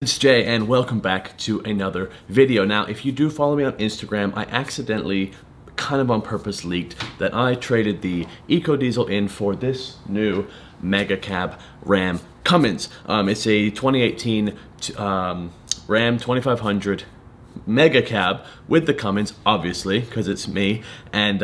It's Jay and welcome back to another video. Now, if you do follow me on Instagram, I accidentally, kind of on purpose, leaked that I traded the EcoDiesel in for this new Mega Cab Ram Cummins. It's a 2018 Ram 2500 Mega Cab with the Cummins, obviously, because it's me, and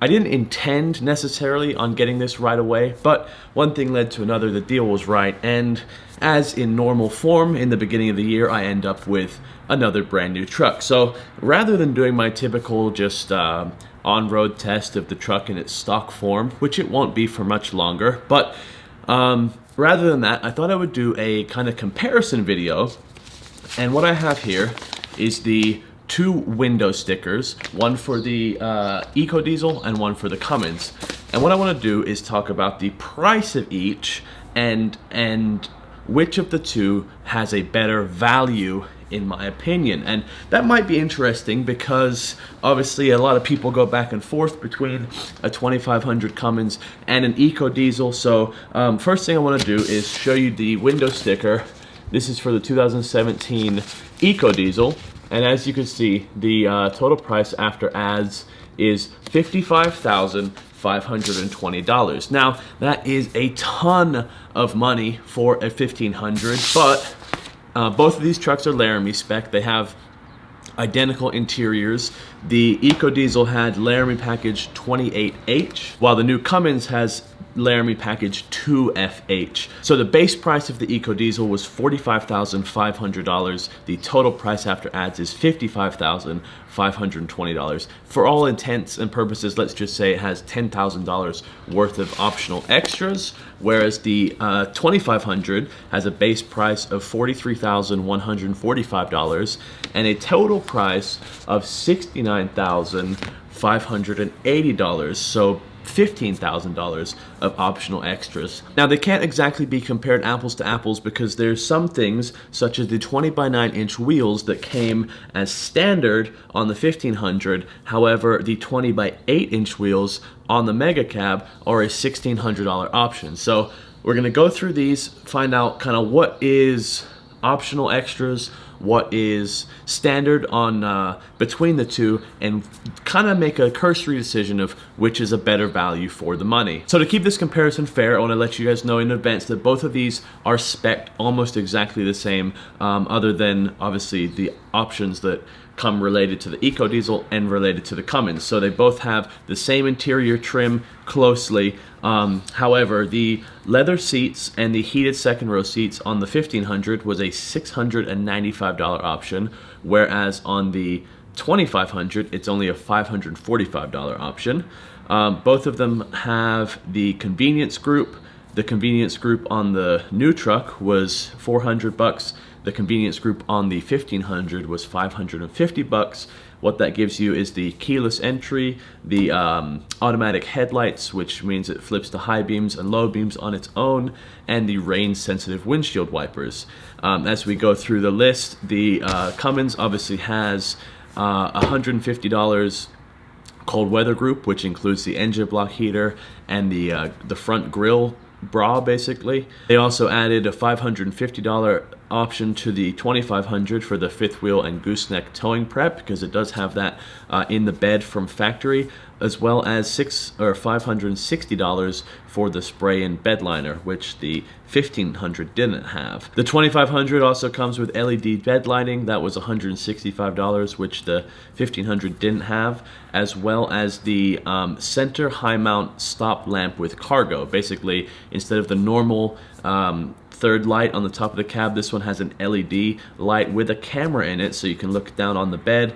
I didn't intend necessarily on getting this right away, but one thing led to another. The deal was right, and as in normal form, in the beginning of the year, I end up with another brand new truck. So rather than doing my typical just on-road test of the truck in its stock form, which it won't be for much longer, but rather than that, I thought I would do a kind of comparison video. And what I have here is the two window stickers, one for the EcoDiesel and one for the Cummins. And what I want to do is talk about the price of each and which of the two has a better value in my opinion. And that might be interesting because obviously a lot of people go back and forth between a 2500 Cummins and an EcoDiesel. So first thing I want to do is show you the window sticker. This is for the 2017 EcoDiesel. And as you can see, the total price after ads is $55,520. Now, that is a ton of money for a 1500, but both of these trucks are Laramie spec. They have identical interiors. The EcoDiesel had Laramie package 28H, while the new Cummins has Laramie package 2FH. So the base price of the EcoDiesel was $45,500. The total price after ads is $55,520. For all intents and purposes, let's just say it has $10,000 worth of optional extras, whereas the 2500 has a base price of $43,145 and a total price of $69,580. So $15,000 of optional extras. Now, they can't exactly be compared apples to apples because there's some things such as the 20 by 9 inch wheels that came as standard on the 1500. However, the 20 by 8 inch wheels on the Mega Cab are a $1,600 option. So we're gonna go through these, find out kind of what is optional extras, what is standard on between the two, and kind of make a cursory decision of which is a better value for the money. So to keep this comparison fair, I want to let you guys know in advance that both of these are spec'd almost exactly the same, other than obviously the options that come related to the EcoDiesel and related to the Cummins. So they both have the same interior trim closely. However, the leather seats and the heated second row seats on the 1500 was a $695 option, whereas on the 2500 it's only a $545 option. Both of them have the convenience group. The convenience group on the new truck was $400. The convenience group on the 1500 was $550. What that gives you is the keyless entry, the automatic headlights, which means it flips to high beams and low beams on its own, and the rain-sensitive windshield wipers. As we go through the list, the Cummins obviously has $150 cold weather group, which includes the engine block heater and the front grille bra, basically. They also added a $550 option to the 2500 for the fifth wheel and gooseneck towing prep, because it does have that in the bed from factory, as well as $560 for the spray and bed liner, which the 1500 didn't have. The 2500 also comes with LED bed lighting. That was $165, which the 1500 didn't have, as well as the center high mount stop lamp with cargo. Basically, instead of the normal third light on the top of the cab, this one has an LED light with a camera in it, so you can look down on the bed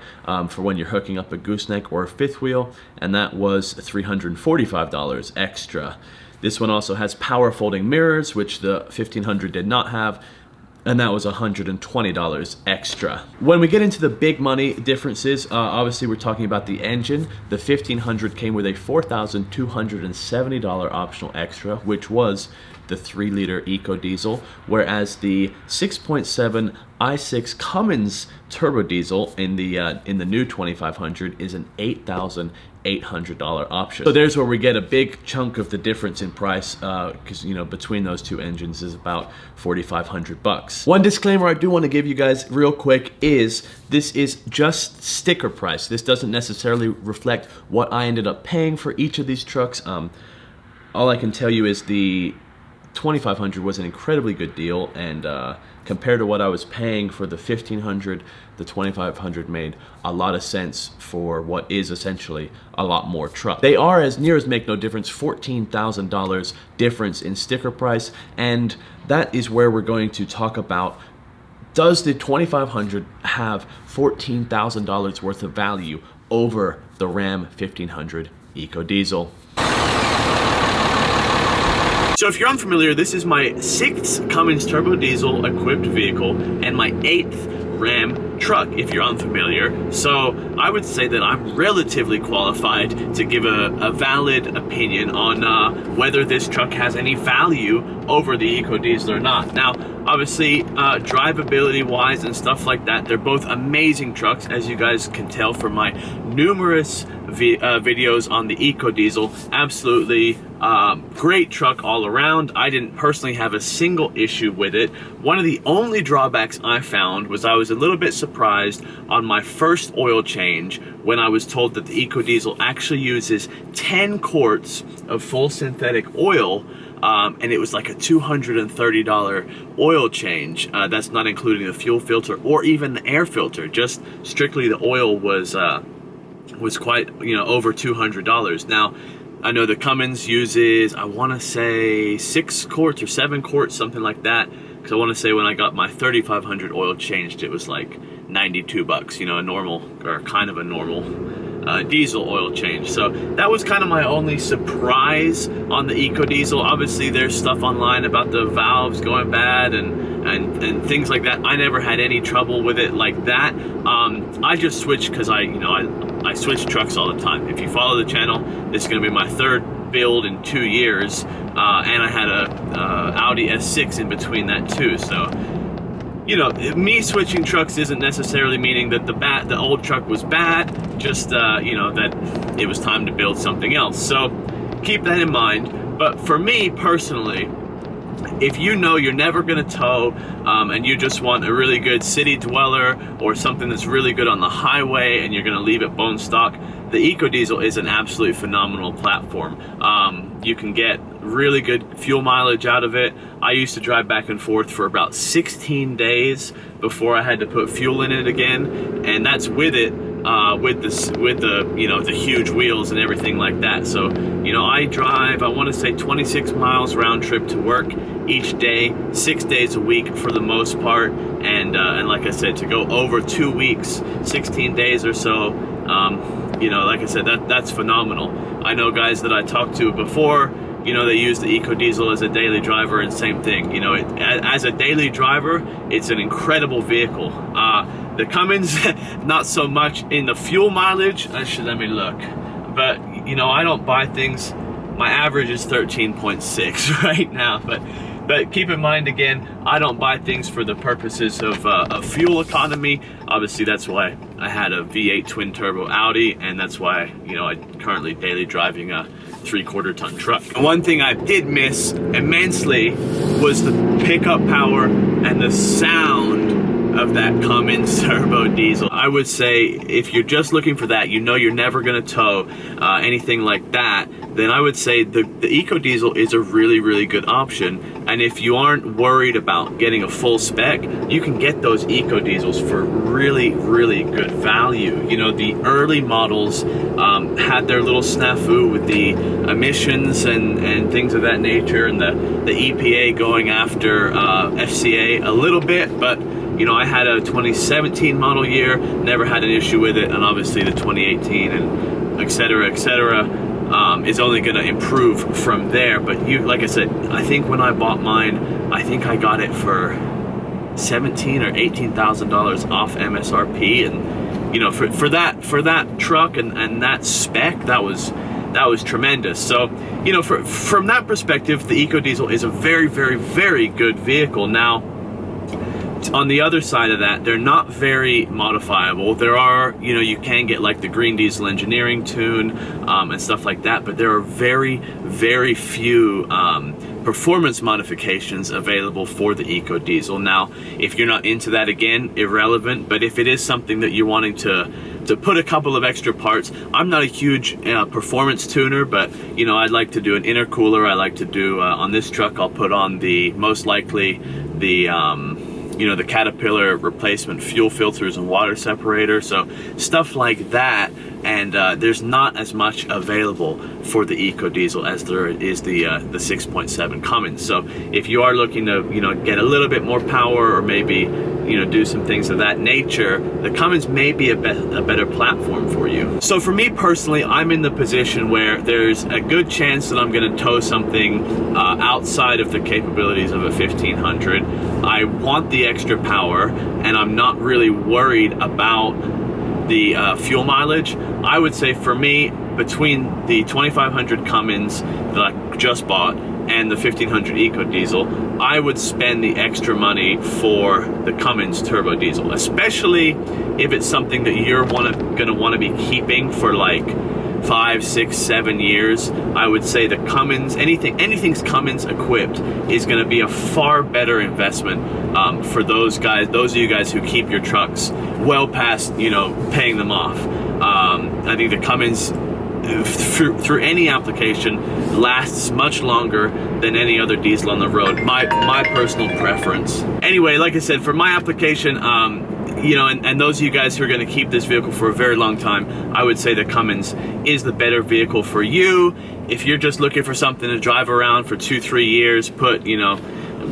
for when you're hooking up a gooseneck or a fifth wheel, and that was $345 extra. This one also has power folding mirrors, which the 1500 did not have, and that was $120 extra. When we get into the big money differences, obviously we're talking about the engine. The 1500 came with a $4,270 optional extra, which was the the 3-liter EcoDiesel, whereas the 6.7 i6 Cummins turbo diesel in the new 2500 is an $8,800 option. So there's where we get a big chunk of the difference in price, because you know, between those two engines is about $4,500. One disclaimer I do want to give you guys real quick is this is just sticker price. This doesn't necessarily reflect what I ended up paying for each of these trucks. All I can tell you is the 2500 was an incredibly good deal, and compared to what I was paying for the 1500, the 2500 made a lot of sense for what is essentially a lot more truck. They are, as near as make no difference, $14,000 difference in sticker price, and that is where we're going to talk about, does the 2500 have $14,000 worth of value over the Ram 1500 EcoDiesel? So if you're unfamiliar, this is my 6th Cummins turbo diesel equipped vehicle and my 8th Ram truck, if you're unfamiliar. So I would say that I'm relatively qualified to give a valid opinion on whether this truck has any value over the EcoDiesel or not. Now, obviously, drivability wise and stuff like that, they're both amazing trucks, as you guys can tell from my numerous videos on the EcoDiesel. Absolutely great truck all around. I didn't personally have a single issue with it. One of the only drawbacks I found was I was a little bit surprised on my first oil change when I was told that the EcoDiesel actually uses 10 quarts of full synthetic oil, and it was like a $230 oil change. That's not including the fuel filter or even the air filter. Just strictly the oil was quite, you know, over $200. Now, I know the Cummins uses, I want to say 6 quarts or 7 quarts, something like that. Because I want to say when I got my 3500 oil changed, it was like 92 bucks, you know, a normal, or kind of a normal diesel oil change. So that was kind of my only surprise on the EcoDiesel. Obviously there's stuff online about the valves going bad and things like that. I never had any trouble with it like that. I just switched because I switch trucks all the time. If you follow the channel, this is going to be my 3rd build in 2 years, and I had a Audi S6 in between that too. So, you know, me switching trucks isn't necessarily meaning that the old truck was bad, just you know, that it was time to build something else. So keep that in mind. But for me personally, if you know you're never going to tow, and you just want a really good city dweller or something that's really good on the highway and you're going to leave it bone stock, the EcoDiesel is an absolutely phenomenal platform. You can get really good fuel mileage out of it. I used to drive back and forth for about 16 days before I had to put fuel in it again, and that's with it, with the you know, the huge wheels and everything like that. So, you know, I drive, I want to say 26 miles round trip to work each day, 6 days a week for the most part, and like I said, to go over 2 weeks, 16 days or so, you know, like I said, that's phenomenal. I know guys that I talked to before, you know, they use the EcoDiesel as a daily driver, and same thing, you know, as a daily driver, it's an incredible vehicle. The Cummins, not so much in the fuel mileage. Let me look. But, you know, I don't buy things, my average is 13.6 right now, but keep in mind, again, I don't buy things for the purposes of fuel economy. Obviously, that's why I had a V8 twin turbo Audi, and that's why, you know, I'm currently daily driving a 3/4 ton truck. And one thing I did miss immensely was the pickup power and the sound of that Cummins turbo diesel. I would say if you're just looking for that, you know you're never going to tow anything like that, then I would say the EcoDiesel is a really, really good option. And if you aren't worried about getting a full spec, you can get those EcoDiesels for really, really good value. You know, the early models had their little snafu with the emissions and things of that nature, and the EPA going after FCA a little bit, but you know, I had a 2017 model year, never had an issue with it, and obviously the 2018 and et cetera, is only going to improve from there. But you, like I said, I think when I bought mine, I think I got it for $17,000 or $18,000 off MSRP, and you know, for that truck and that spec, that was that was tremendous. So, you know, from that perspective, the EcoDiesel is a very, very, very good vehicle. Now, on the other side of that, they're not very modifiable. There are, you know, you can get like the green diesel engineering tune and stuff like that, but there are very, very few performance modifications available for the EcoDiesel. Now, if you're not into that, again, irrelevant, but if it is something that you're wanting to put a couple of extra parts, I'm not a huge performance tuner, but, you know, I'd like to do an intercooler. I like to do, on this truck, I'll put on most likely the, you know, the Caterpillar replacement fuel filters and water separator, so stuff like that. And there's not as much available for the EcoDiesel as there is the 6.7 Cummins. So if you are looking to, you know, get a little bit more power, or maybe, you know, do some things of that nature, the Cummins may be a better platform for you. So for me personally, I'm in the position where there's a good chance that I'm going to tow something outside of the capabilities of a 1500. I want the extra power, and I'm not really worried about the fuel mileage. I would say for me, between the 2500 Cummins that I just bought and the 1500 EcoDiesel, I would spend the extra money for the Cummins turbo diesel, especially if it's something that you're gonna want to be keeping for like 5, 6, 7 years. I would say the Cummins, anything's Cummins equipped, is going to be a far better investment for those of you guys who keep your trucks well past, you know, paying them off. I think the Cummins, through any application, lasts much longer than any other diesel on the road. My personal preference. Anyway, like I said, for my application, you know, and those of you guys who are going to keep this vehicle for a very long time, I would say the Cummins is the better vehicle for you. If you're just looking for something to drive around for 2-3 years, put, you know,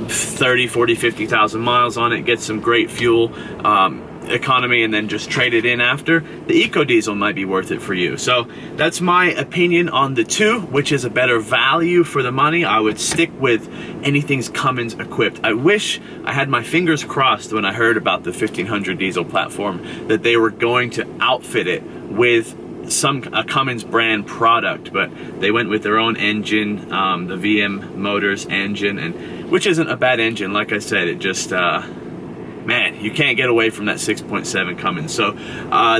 30, 40, 50,000 miles on it, get some great fuel economy, and then just trade it in after, the EcoDiesel might be worth it for you. So that's my opinion on the two, which is a better value for the money. I would stick with anything's Cummins equipped. I wish I had my fingers crossed when I heard about the 1500 diesel platform that they were going to outfit it with a Cummins brand product, but they went with their own engine, the VM Motors engine, and which isn't a bad engine. Like I said, it just man, you can't get away from that 6.7 Cummins. So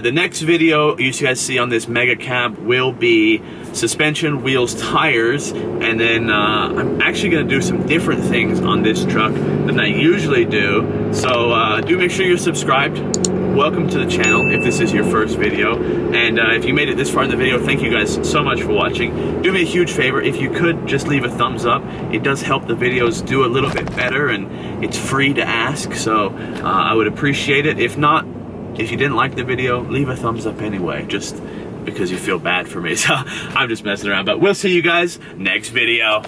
the next video you guys see on this Mega Cab will be suspension, wheels, tires, and then I'm actually going to do some different things on this truck than I usually do. So do make sure you're subscribed. Welcome to the channel if this is your first video, and if you made it this far in the video, thank you guys so much for watching. Do me a huge favor, if you could just leave a thumbs up. It does help the videos do a little bit better, and it's free to ask, so I would appreciate it. If not, if you didn't like the video, leave a thumbs up anyway, just because you feel bad for me. So I'm just messing around, but we'll see you guys next video.